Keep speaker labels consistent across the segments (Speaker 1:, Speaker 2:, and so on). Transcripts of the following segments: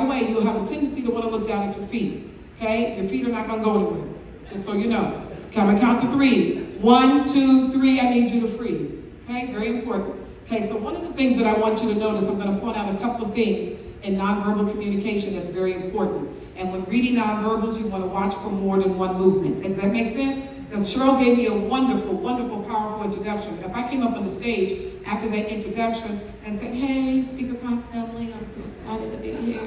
Speaker 1: the way, you'll have a tendency to want to look down at your feet. Okay? Your feet are not going to go anywhere. Just so you know. Okay, I'm going to count to 3. 1, 2, 3, I need you to freeze. Okay? Very important. Okay, so one of the things that I want you to notice, I'm going to point out a couple of things in nonverbal communication that's very important. And when reading nonverbals, you want to watch for more than one movement. Does that make sense? Because Cheryl gave me a wonderful, wonderful, powerful introduction. If I came up on the stage after that introduction and said, hey, SpeakerCon family, I'm so excited to be here.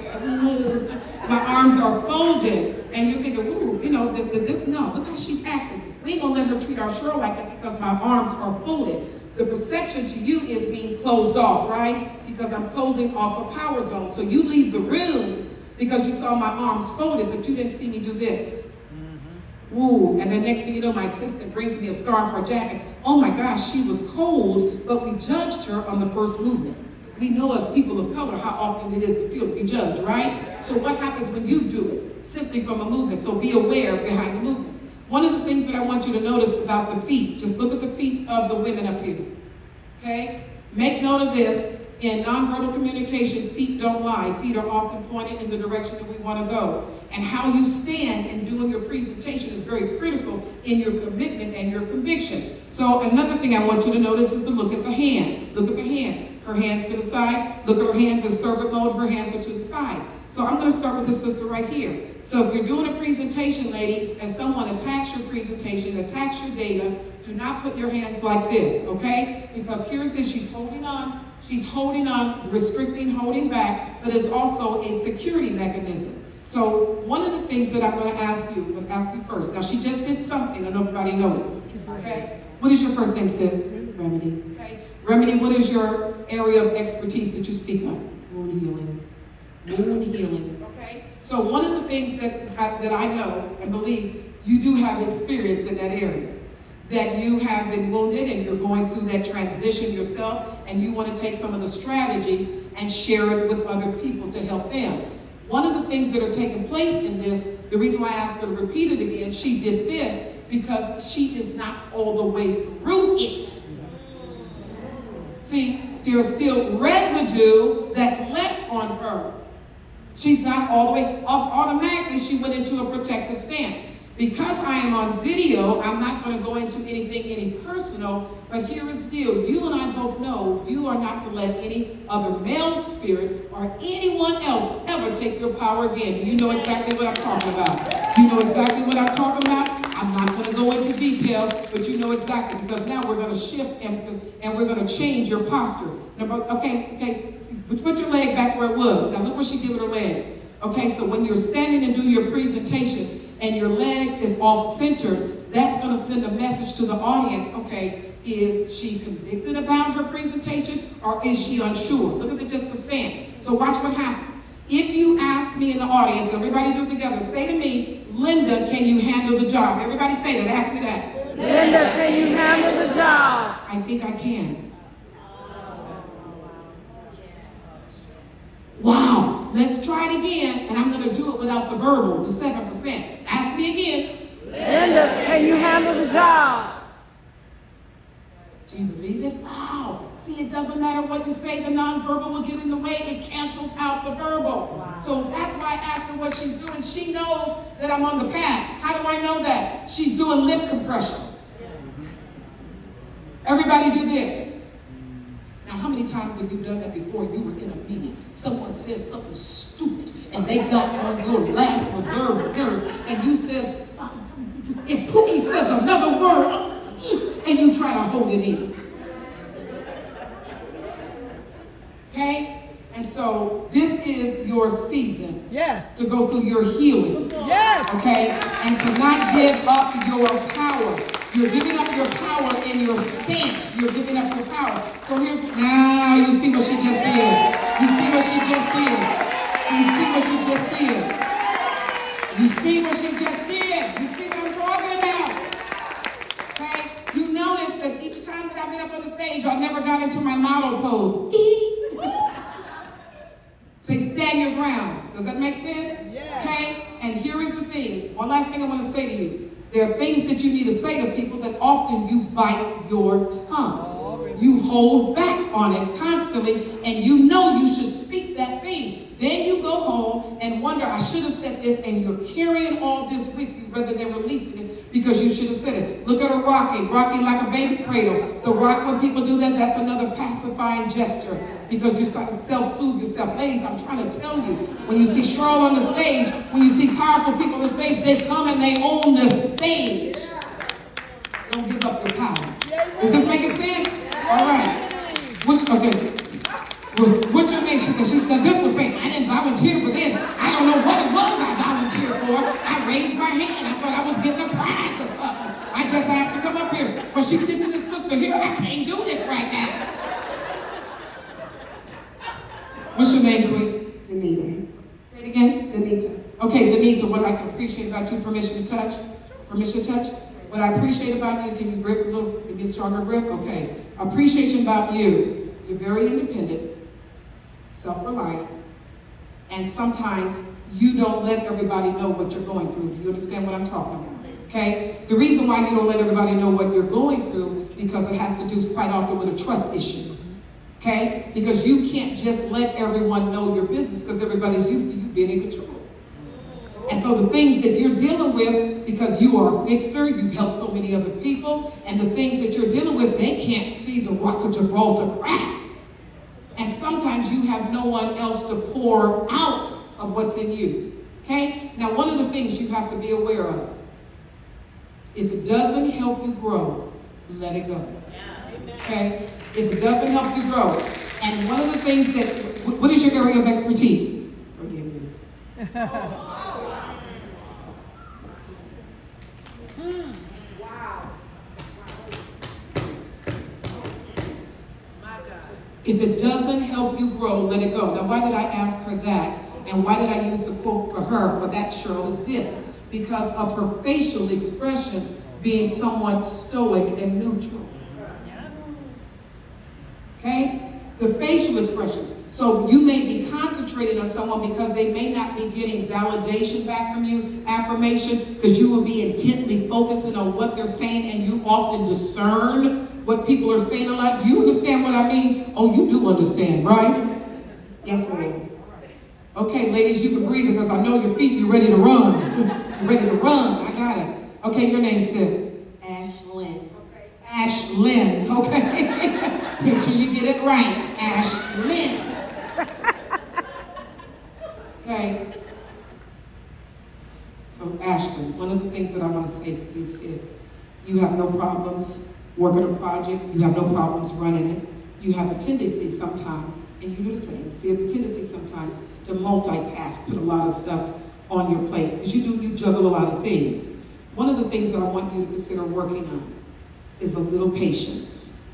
Speaker 1: My arms are folded. And you're thinking, ooh, you know, no, look how she's acting. We ain't going to let her treat our Cheryl like that because my arms are folded. The perception to you is being closed off, right? Because I'm closing off a power zone. So you leave the room because you saw my arms folded, but you didn't see me do this. Ooh, and then next thing you know, my assistant brings me a scarf or a jacket. Oh my gosh, she was cold, but we judged her on the first movement. We know as people of color how often it is to feel to be judged, right? So what happens when you do it? Simply from a movement. So be aware behind the movements. One of the things that I want you to notice about the feet, just look at the feet of the women up here. Okay? Make note of this. In nonverbal communication, feet don't lie. Feet are often pointed in the direction that we want to go. And how you stand in doing your presentation is very critical in your commitment and your conviction. So another thing I want you to notice is to look at the hands. Look at the hands. Her hands to the side. Look at her hands in servant mode. Her hands are to the side. So I'm going to start with this sister right here. So if you're doing a presentation, ladies, and someone attacks your presentation, attacks your data, do not put your hands like this, okay? Because here's this. She's holding on. She's holding on, restricting, holding back, but it's also a security mechanism. So one of the things that I'm going to ask you first. Now, she just did something and nobody noticed, okay? What is your first name, sis? Remedy. Okay. Remedy, what is your area of expertise that you speak on? Wound healing. Wound healing, okay? So one of the things that I know and believe, you do have experience in that area. That you have been wounded and you're going through that transition yourself and you want to take some of the strategies and share it with other people to help them. One of the things that are taking place in this, the reason why I asked her to repeat it again, she did this because she is not all the way through it. See, there's still residue that's left on her. She's not all the way, automatically she went into a protective stance. Because I am on video, I'm not going to go into any personal, but here is the deal. You and I both know you are not to let any other male spirit or anyone else ever take your power again. You know exactly what I'm talking about. You know exactly what I'm talking about. I'm not going to go into detail, but you know exactly, because now we're going to shift and we're going to change your posture. Okay, put your leg back where it was. Now look what she did with her leg. Okay, so when you're standing and doing your presentations and your leg is off-center, that's going to send a message to the audience. Okay, is she convicted about her presentation or is she unsure? Look at just the stance. So watch what happens. If you ask me in the audience, everybody do it together, say to me, Linda, can you handle the job? Everybody say that. Ask me that.
Speaker 2: Linda, can you handle the job?
Speaker 1: I think I can. Wow, let's try it again, and I'm going to do it without the verbal, the 7%. Ask me again.
Speaker 2: Linda, can you handle the job?
Speaker 1: Do you believe it? Wow. See, it doesn't matter what you say, the nonverbal will get in the way. It cancels out the verbal. Wow. So that's why I asked her what she's doing. She knows that I'm on the path. How do I know that? She's doing lip compression. Everybody do this. Now, how many times have you done that before? You were in a meeting. Someone says something stupid, and they got on your last reserve nerve, and you says, if Pookie says another word, and you try to hold it in. Okay? And so this is your season.
Speaker 2: Yes.
Speaker 1: To go through your healing.
Speaker 2: Yes.
Speaker 1: Okay? And to not give up your power. You're giving up your power in your stance. You're giving up your power. So here's, now you see what she just did. You see what she just did. You see what you just did. You see what she just did. You see what I'm talking about. Okay? You notice that each time that I've been up on the stage, I never got into my model pose. Say, stand your ground. Does that make sense?
Speaker 2: Yeah.
Speaker 1: Okay? And here is the thing. One last thing I want to say to you. There are things that you need to say to people that often you bite your tongue. You hold back on it constantly, and you know you should speak that thing. Then you go home should have said this, and you're carrying all this with you rather than releasing it because you should have said it. Look at her rocking like a baby cradle. The rock, when people do that, that's another pacifying gesture because you self-soothe yourself. Ladies, I'm trying to tell you, when you see Cheryl on the stage, when you see powerful people on the stage, they come and they own the stage. Don't give up your power. Is this making sense? All right. What's your name? She said, this was saying, I didn't volunteer for this. I don't know what it was I volunteered for. I raised my hand. I thought I was getting a prize or something. I just have to come up here. But she did to this sister here. I can't do this right now. What's your name, Queen?
Speaker 3: Danita.
Speaker 1: Say it again.
Speaker 3: Danita.
Speaker 1: Okay, Danita, what I can appreciate about you, permission to touch? Permission to touch? What I appreciate about you, can you grip a little, give me a stronger grip? Okay. Appreciation about you, you're very independent, self-reliant, and sometimes you don't let everybody know what you're going through. Do you understand what I'm talking about? Okay? The reason why you don't let everybody know what you're going through, because it has to do quite often with a trust issue. Okay? Because you can't just let everyone know your business because everybody's used to you being in control. And so the things that you're dealing with, because you are a fixer, you've helped so many other people, and the things that you're dealing with, they can't see the rock of Gibraltar crack. And sometimes you have no one else to pour out of what's in you. Okay? Now, one of the things you have to be aware of, if it doesn't help you grow, let it go. Okay? If it doesn't help you grow. And one of the things that, what is your area of expertise?
Speaker 3: Forgiveness.
Speaker 1: If it doesn't help you grow, let it go. Now, why did I ask her that? And why did I use the quote for her, for that, Cheryl, is this. Because of her facial expressions being somewhat stoic and neutral. Okay? The facial expressions. So you may be concentrating on someone because they may not be getting validation back from you, affirmation, because you will be intently focusing on what they're saying, and you often discern what people are saying a lot. You understand what I mean? Oh, you do understand, right?
Speaker 3: Yes, ma'am.
Speaker 1: Okay, ladies, you can breathe because I know your feet, you're ready to run. You're ready to run. I got it. Okay, your name, sis?
Speaker 3: Ashlyn.
Speaker 1: Ashlyn, okay? Make sure you get it right. Ashlyn. Okay. So, Ashlyn, one of the things that I want to say for you, sis, you have no problems working a project. You have no problems running it. You have a tendency sometimes, and you do the same, so you have a tendency sometimes to multitask, put a lot of stuff on your plate, because you juggle a lot of things. One of the things that I want you to consider working on is a little patience.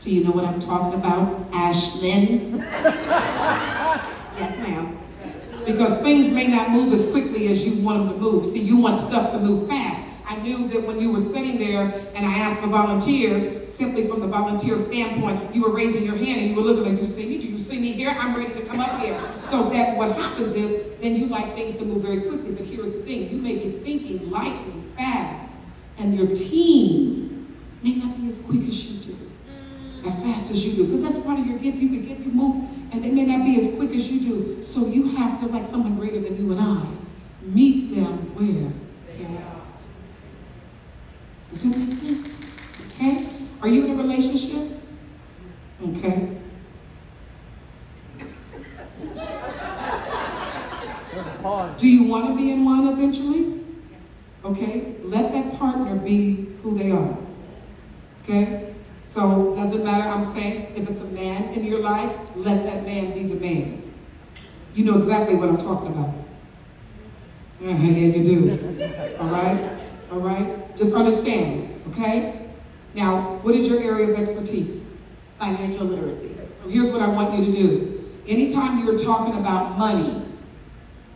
Speaker 1: Do you know what I'm talking about, Ashlyn?
Speaker 3: Yes, ma'am.
Speaker 1: Because things may not move as quickly as you want them to move. See, you want stuff to move fast. I knew that when you were sitting there and I asked for volunteers, simply from the volunteer standpoint, you were raising your hand and you were looking like, you see me? Do you see me here? I'm ready to come up here. So that what happens is, then you like things to move very quickly. But here's the thing, you may be thinking lightning fast, and your team may not be as quick as you do, as fast as you do. Because that's part of your gift. You can get, you move, and they may not be as quick as you do. So you have to, like someone greater than you and I, meet them where they're at. Does that make sense? Okay? Are you in a relationship? Okay. Do you want to be in one eventually? Okay. Let that partner be who they are. Okay? So, doesn't matter, I'm saying, if it's a man in your life, let that man be the man. You know exactly what I'm talking about. Yeah, you do. All right? All right? Just understand, okay? Now, what is your area of expertise?
Speaker 3: Financial literacy.
Speaker 1: So here's what I want you to do. Anytime you're talking about money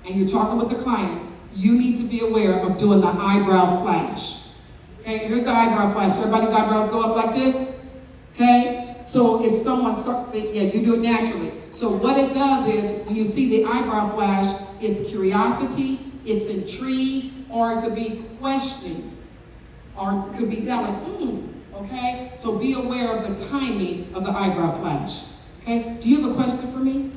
Speaker 1: and you're talking with the client, you need to be aware of doing the eyebrow flash. Okay, here's the eyebrow flash. Everybody's eyebrows go up like this. Okay? So if someone starts saying, yeah, you do it naturally. So what it does is, when you see the eyebrow flash, it's curiosity, it's intrigue, or it could be questioning, or it could be doubt, like, okay? So be aware of the timing of the eyebrow flash, okay? Do you have a question for me?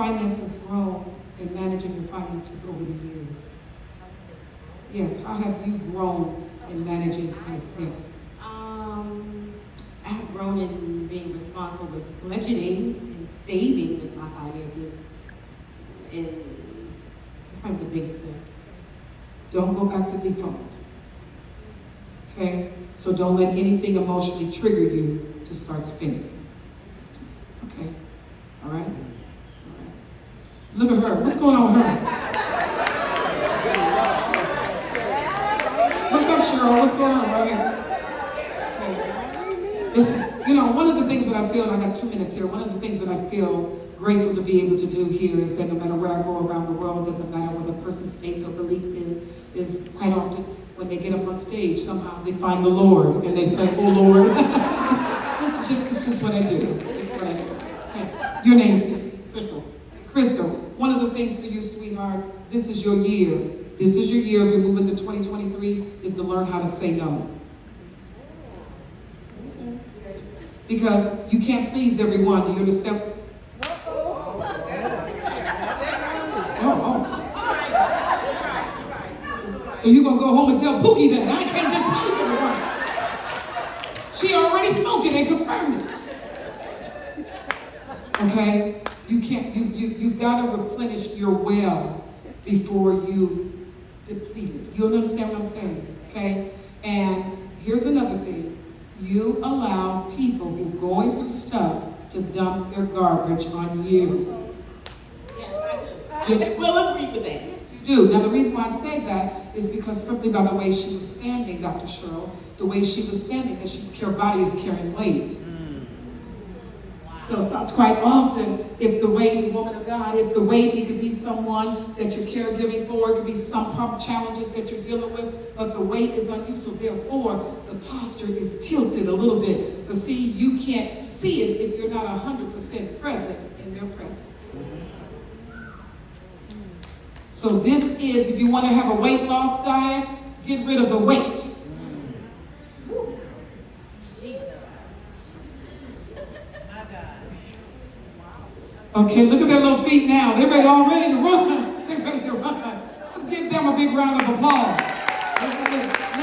Speaker 1: finances grown in managing your finances over the years? Yes, how have you grown in managing finances? Yes.
Speaker 3: I have grown in being responsible with budgeting and saving with my finances. And it's probably the biggest thing.
Speaker 1: Don't go back to default. Okay? So don't let anything emotionally trigger you to start spending. Just, okay. All right? All right. Look at her. What's going on with her? What's up, Cheryl? What's going on right here? It's, you know, one of the things that I feel, and I got 2 minutes here, one of the things that I feel grateful to be able to do here is that no matter where I go around the world, doesn't matter what a person's faith or belief is quite often when they get up on stage, somehow they find the Lord and they say, oh Lord. it's just what I do. It's what I do. Okay. Your name's
Speaker 3: Crystal.
Speaker 1: Crystal. One of the things for you, sweetheart, this is your year. This is your year as we move into 2023, is to learn how to say no. Because you can't please everyone. Do you understand? So you're going to go home and tell Pookie that I can't just please everyone. She already spoken and confirmed it. Okay? You can't, you've got to replenish your well before you deplete it. You understand what I'm saying? Okay? And here's another thing. You allow people who are going through stuff to dump their garbage on you.
Speaker 4: Yes, I do.
Speaker 1: Yes.
Speaker 4: I will agree with that.
Speaker 1: Do. Now, the reason why I say that is because simply by the way she was standing, Dr. Cheryl, the way she was standing, that her body is carrying weight. So quite often, if the weight, the woman of God, if the weight, it could be someone that you're caregiving for, it could be some challenges that you're dealing with, but the weight is on you, so therefore, the posture is tilted a little bit. But see, you can't see it if you're not 100% present in their presence. So this is, if you want to have a weight loss diet, get rid of the weight. Okay, look at their little feet now. They're already to run. They're ready to run. Let's give them a big round of applause.